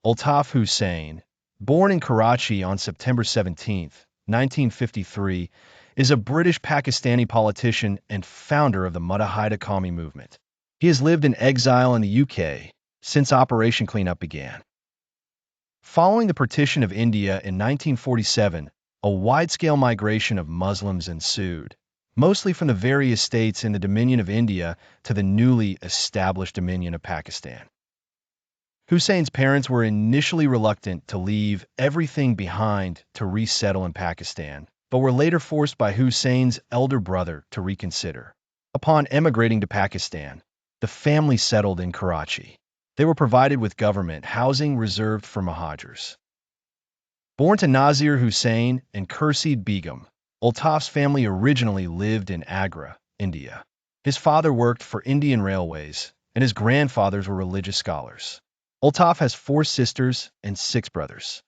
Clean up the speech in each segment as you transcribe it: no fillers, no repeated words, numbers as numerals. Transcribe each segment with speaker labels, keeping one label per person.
Speaker 1: Altaf Hussain, born in Karachi on September 17, 1953, is a British Pakistani politician and founder of the Mujahid Qawmi movement. He has lived in exile in the UK since Operation Cleanup began. Following the partition of India in 1947, a wide-scale migration of Muslims ensued, mostly from the various states in the Dominion of India to the newly established Dominion of Pakistan. Hussein's parents were initially reluctant to leave everything behind to resettle in Pakistan, but were later forced by Hussein's elder brother to reconsider. Upon emigrating to Pakistan, the family settled in Karachi. They were provided with government housing reserved for Muhajirs. Born to Nazir Hussain and Khurshid Begum, Altaf's family originally lived in Agra, India. His father worked for Indian Railways, and his grandfathers were religious scholars. Altaf has 4 sisters and 6 brothers.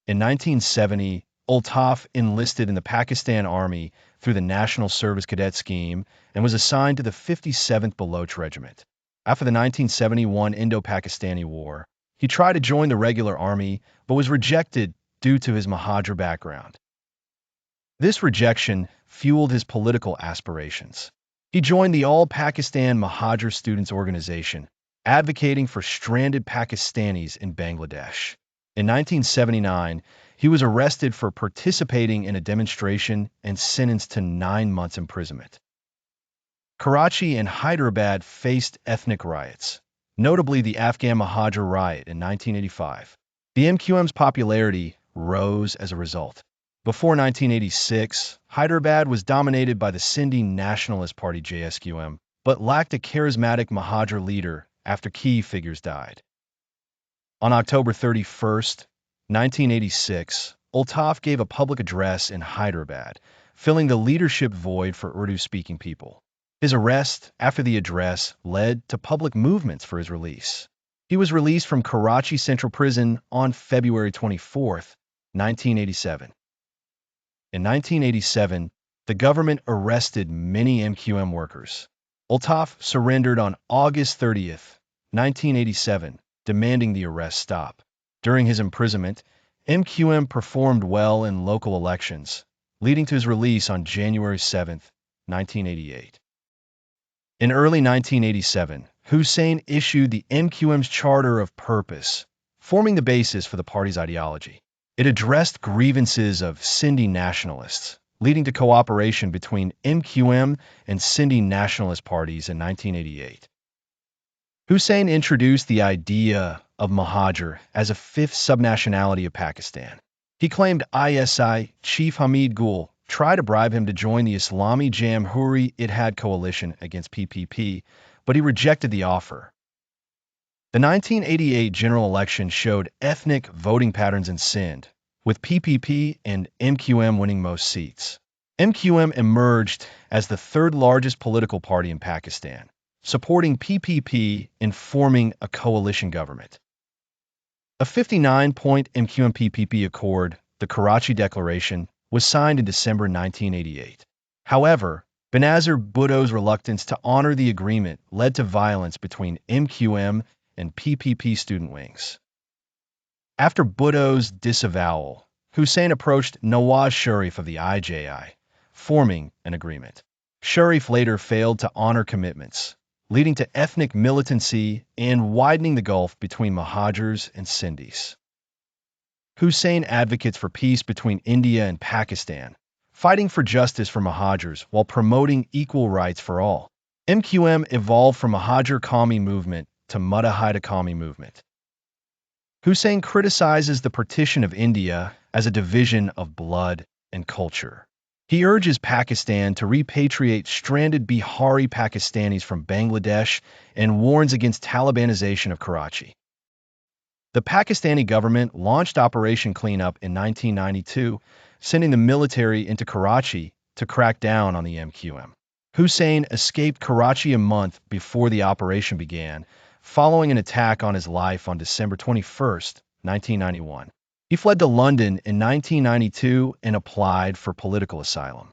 Speaker 1: In 1970, Altaf enlisted in the Pakistan Army through the National Service Cadet Scheme and was assigned to the 57th Baloch Regiment. After the 1971 Indo-Pakistani War, he tried to join the regular army but was rejected due to his Muhajir background. This rejection fueled his political aspirations. He joined the All-Pakistan Muhajir Students Organization, advocating for stranded Pakistanis in Bangladesh. In 1979, he was arrested for participating in a demonstration and sentenced to 9 months imprisonment. Karachi and Hyderabad faced ethnic riots, notably the Afghan Muhajir riot in 1985. The MQM's popularity rose as a result. Before 1986, Hyderabad was dominated by the Sindhi Nationalist Party JSQM, but lacked a charismatic Muhajir leader after key figures died. On October 31, 1986, Altaf gave a public address in Hyderabad, filling the leadership void for Urdu-speaking people. His arrest after the address led to public movements for his release. He was released from Karachi Central Prison on February 24, 1987. In 1987, the government arrested many MQM workers. Altaf surrendered on August 30, 1987, demanding the arrest stop. During his imprisonment, MQM performed well in local elections, leading to his release on January 7, 1988. In early 1987, Hussain issued the MQM's Charter of Purpose, forming the basis for the party's ideology. It addressed grievances of Sindhi nationalists, leading to cooperation between MQM and Sindhi nationalist parties in 1988. Hussain introduced the idea of Muhajir as a 5th subnationality of Pakistan. He claimed ISI chief Hamid Gul tried to bribe him to join the Islami Jamhuri Ittihad coalition against PPP, but he rejected the offer. The 1988 general election showed ethnic voting patterns in Sindh, with PPP and MQM winning most seats. MQM emerged as the 3rd largest political party in Pakistan, supporting PPP in forming a coalition government. A 59-point MQM-PPP accord, the Karachi Declaration, was signed in December 1988. However, Benazir Bhutto's reluctance to honor the agreement led to violence between MQM and PPP student wings. After Bhutto's disavowal, Hussain approached Nawaz Sharif of the IJI, forming an agreement. Sharif later failed to honor commitments, leading to ethnic militancy and widening the gulf between Muhajirs and Sindhis. Hussain advocates for peace between India and Pakistan, fighting for justice for Muhajirs while promoting equal rights for all. MQM evolved from Muhajir Qawmi movement to Mujahid Qawmi movement. Hussain criticizes the partition of India as a division of blood and culture. He urges Pakistan to repatriate stranded Bihari Pakistanis from Bangladesh and warns against Talibanization of Karachi. The Pakistani government launched Operation Cleanup in 1992, sending the military into Karachi to crack down on the MQM. Hussain escaped Karachi a month before the operation began, following an attack on his life on December 21, 1991. He fled to London in 1992 and applied for political asylum.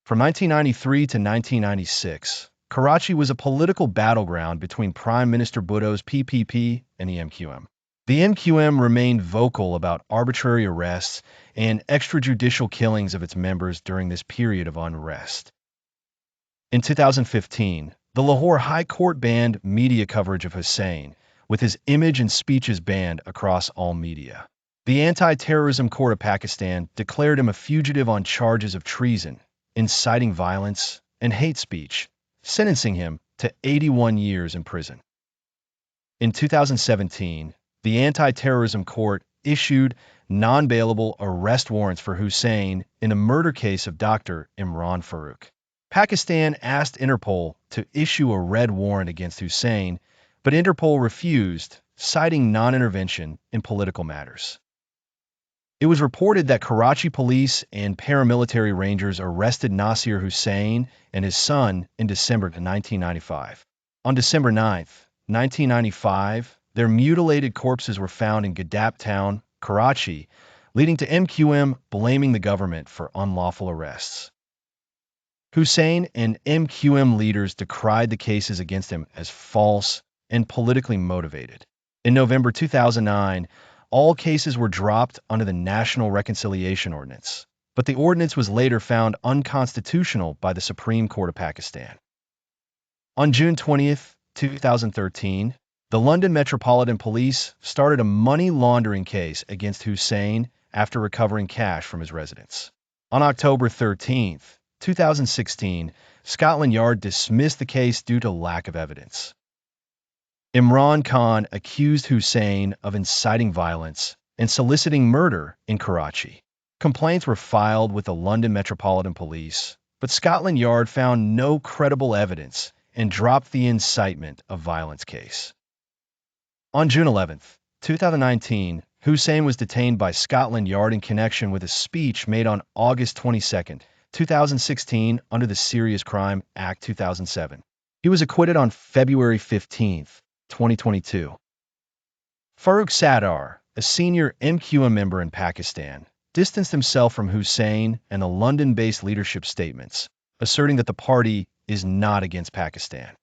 Speaker 1: From 1993 to 1996, Karachi was a political battleground between Prime Minister Bhutto's PPP and the MQM. The MQM remained vocal about arbitrary arrests and extrajudicial killings of its members during this period of unrest. In 2015, the Lahore High Court banned media coverage of Hussain, with his image and speeches banned across all media. The Anti-Terrorism Court of Pakistan declared him a fugitive on charges of treason, inciting violence, and hate speech, sentencing him to 81 years in prison. In 2017, the Anti-Terrorism Court issued non-bailable arrest warrants for Hussain in the murder case of Dr. Imran Farooq. Pakistan asked Interpol to issue a red warrant against Hussain, but Interpol refused, citing non-intervention in political matters. It was reported that Karachi police and paramilitary rangers arrested Nasir Hussain and his son in December 1995. On December 9, 1995, their mutilated corpses were found in Gadap town, Karachi, leading to MQM blaming the government for unlawful arrests. Hussain and MQM leaders decried the cases against him as false and politically motivated. In November 2009, all cases were dropped under the National Reconciliation Ordinance, but the ordinance was later found unconstitutional by the Supreme Court of Pakistan. On June 20, 2013, the London Metropolitan Police started a money laundering case against Hussain after recovering cash from his residence. On October 13, 2016, Scotland Yard dismissed the case due to lack of evidence. Imran Khan accused Hussain of inciting violence and soliciting murder in Karachi. Complaints were filed with the London Metropolitan Police, but Scotland Yard found no credible evidence and dropped the incitement of violence case. On June 11, 2019, Hussain was detained by Scotland Yard in connection with a speech made on August 22, 2016 under the Serious Crime Act 2007. He was acquitted on February 15, 2022. Farooq Sadar, a senior MQM member in Pakistan, distanced himself from Hussain and the London-based leadership statements, asserting that the party is not against Pakistan.